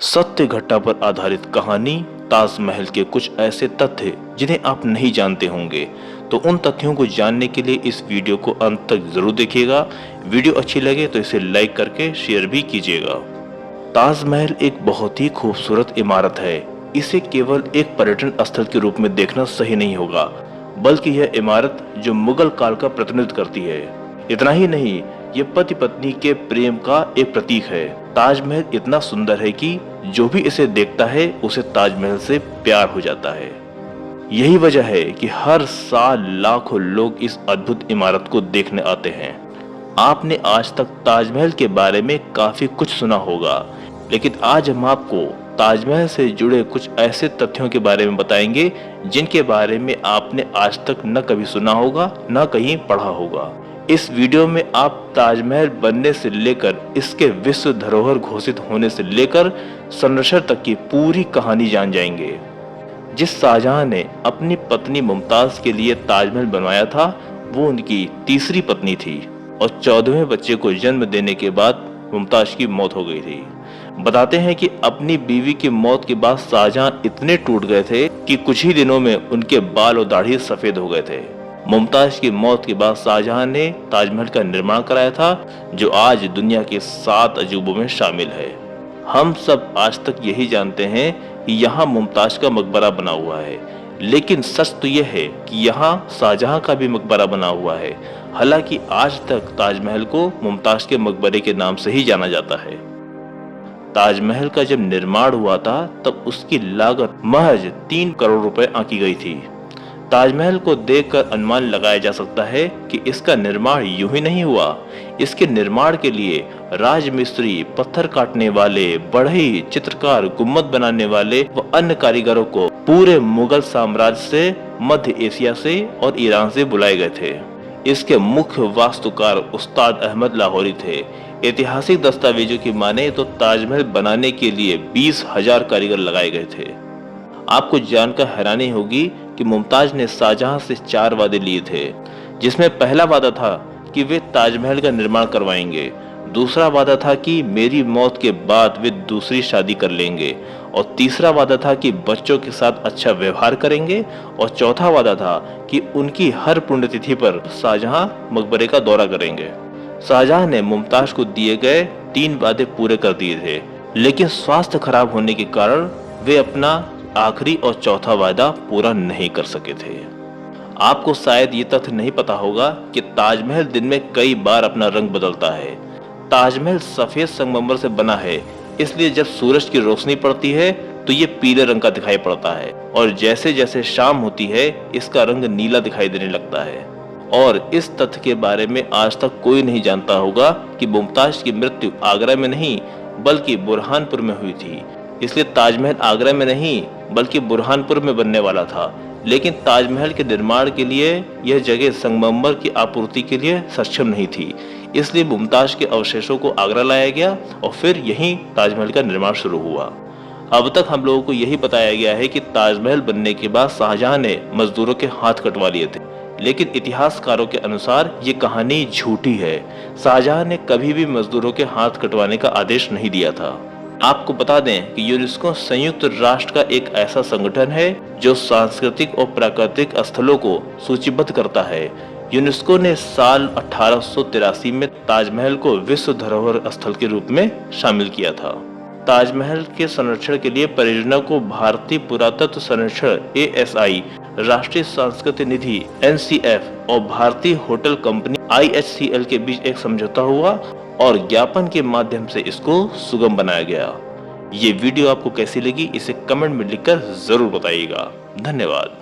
सत्य घटना पर आधारित कहानी ताजमहल के कुछ ऐसे तथ्य जिन्हें आप नहीं जानते होंगे। तो उन तथ्यों को जानने के लिए इस वीडियो को अंत तक जरूर देखिएगा। वीडियो अच्छी लगे तो इसे लाइक करके शेयर भी कीजिएगा। ताजमहल एक बहुत ही खूबसूरत इमारत है। इसे केवल एक पर्यटन स्थल के रूप में देखना सही नहीं होगा, बल्कि यह इमारत जो मुगल काल का प्रतिनिधित्व करती है। इतना ही नहीं, ये पति पत्नी के प्रेम का एक प्रतीक है। ताजमहल इतना सुंदर है कि जो भी इसे देखता है उसे ताजमहल से प्यार हो जाता है। यही वजह है कि हर साल लाखों लोग इस अद्भुत इमारत को देखने आते हैं। आपने आज तक ताजमहल के बारे में काफी कुछ सुना होगा, लेकिन आज हम आपको ताजमहल से जुड़े कुछ ऐसे तथ्यों के बारे में बताएंगे जिनके बारे में आपने आज तक न कभी सुना होगा न कहीं पढ़ा होगा। इस वीडियो में आप ताजमहल बनने से लेकर इसके विश्व धरोहर घोषित होने से लेकर संरक्षण तक की पूरी कहानी जान जाएंगे। जिस शाहजहां ने अपनी पत्नी मुमताज के लिए ताजमहल बनवाया था, वो उनकी तीसरी पत्नी थी और 14वें बच्चे को जन्म देने के बाद मुमताज की मौत हो गई थी। बताते हैं कि अपनी बीवी की मौत के बाद शाहजहां इतने टूट गए थे कि कुछ ही दिनों में उनके बाल और दाढ़ी सफेद हो गए थे। मुमताज की मौत के बाद शाहजहां ने ताजमहल का निर्माण कराया था, जो आज दुनिया के 7 अजूबों में शामिल है। हम सब आज तक यही जानते हैं कि यहाँ मुमताज का मकबरा बना हुआ है, लेकिन सच तो यह है कि यहाँ शाहजहां का भी मकबरा बना हुआ है। हालांकि आज तक ताजमहल को मुमताज के मकबरे के नाम से ही जाना जाता है। ताजमहल का जब निर्माण हुआ था तब उसकी लागत महज 3 करोड़ रुपए आंकी गई थी। ताजमहल को देखकर अनुमान लगाया जा सकता है कि इसका निर्माण यूं ही नहीं हुआ। इसके निर्माण के लिए राजमिस्त्री, पत्थर काटने वाले, बढ़ई, चित्रकार, गुम्बद बनाने वाले व अन्य कारीगरों को पूरे मुगल साम्राज्य से, मध्य एशिया से और ईरान से बुलाए गए थे। इसके मुख्य वास्तुकार उस्ताद अहमद लाहौरी थे। ऐतिहासिक दस्तावेजों की माने तो ताजमहल बनाने के लिए 20,000 कारीगर लगाए गए थे। आपको जानकर हैरानी होगी कि मुमताज ने शाहजहां से 4 वादे लिए थे, जिसमें पहला वादा था कि वे ताजमहल का निर्माण करवाएंगे, दूसरा वादा था कि मेरी मौत के बाद वे दूसरी शादी कर लेंगे, और तीसरा वादा था कि बच्चों के साथ अच्छा व्यवहार करेंगे, और चौथा वादा था कि उनकी हर पुण्यतिथि पर शाहजहां मकबरे का दौरा करेंगे। शाहजहां ने मुमताज को दिए गए 3 वादे पूरे कर दिए थे, लेकिन स्वास्थ्य खराब होने के कारण वे अपना आखिरी और चौथा वादा पूरा नहीं कर सके थे। आपको शायद ये तथ्य नहीं पता होगा कि ताजमहल दिन में कई बार अपना रंग बदलता है। ताजमहल सफेद संगमरमर से बना है, इसलिए जब सूरज की रोशनी पड़ती है तो ये पीले रंग का दिखाई पड़ता है, और जैसे जैसे शाम होती है इसका रंग नीला दिखाई देने लगता है। और इस तथ्य के बारे में आज तक कोई नहीं जानता होगा कि मुमताज की मृत्यु आगरा में नहीं बल्कि बुरहानपुर में हुई थी। इसलिए ताजमहल आगरा में नहीं बल्कि बुरहानपुर में बनने वाला था, लेकिन ताजमहल के निर्माण के लिए यह जगह संगमरमर की आपूर्ति के लिए सक्षम नहीं थी। इसलिए मुमताज के अवशेषों को आगरा लाया गया और फिर यहीं ताजमहल का निर्माण शुरू हुआ। अब तक हम लोगों को यही बताया गया है कि ताजमहल बनने के बाद शाहजहां ने मजदूरों के हाथ कटवा लिए थे, लेकिन इतिहासकारों के अनुसार ये कहानी झूठी है। शाहजहां ने कभी भी मजदूरों के हाथ कटवाने का आदेश नहीं दिया था। आपको बता दें कि यूनेस्को संयुक्त राष्ट्र का एक ऐसा संगठन है जो सांस्कृतिक और प्राकृतिक स्थलों को सूचीबद्ध करता है। यूनेस्को ने साल 1883 में ताजमहल को विश्व धरोहर स्थल के रूप में शामिल किया था। ताजमहल के संरक्षण के लिए परियोजना को भारतीय पुरातत्व संरक्षण ASI, राष्ट्रीय सांस्कृतिक निधि NCF और भारतीय होटल कंपनी IHCL के बीच एक समझौता हुआ और ज्ञापन के माध्यम से इसको सुगम बनाया गया। ये वीडियो आपको कैसी लगी इसे कमेंट में लिखकर जरूर बताइएगा। धन्यवाद।